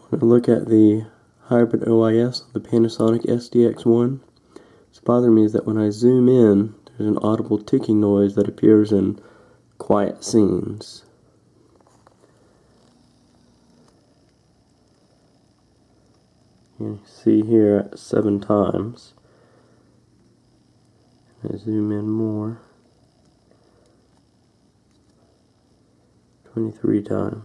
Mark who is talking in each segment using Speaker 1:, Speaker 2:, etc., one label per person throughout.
Speaker 1: We're going to look at the hybrid OIS, the Panasonic SDX1. What's bothering me is that when I zoom in, there's an audible ticking noise that appears in quiet scenes. You see here 7 times. I zoom in more. 23 times.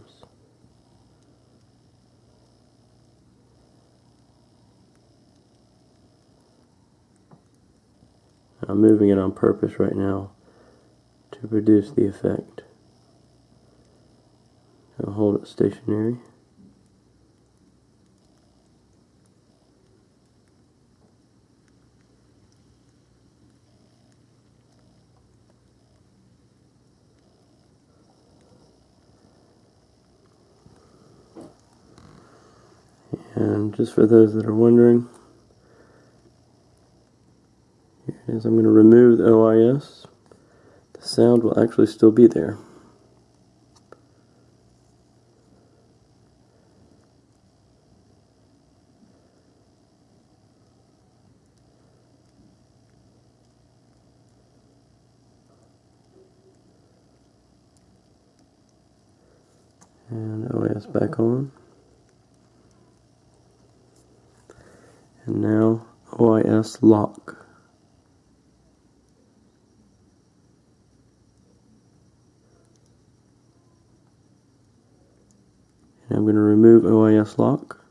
Speaker 1: I'm moving it on purpose right now to produce the effect. I'll hold it stationary. And just for those that are wondering, here it is. I'm going to remove the OIS. The sound will actually still be there. And OIS back on. And now OIS lock. And I'm going to remove OIS lock.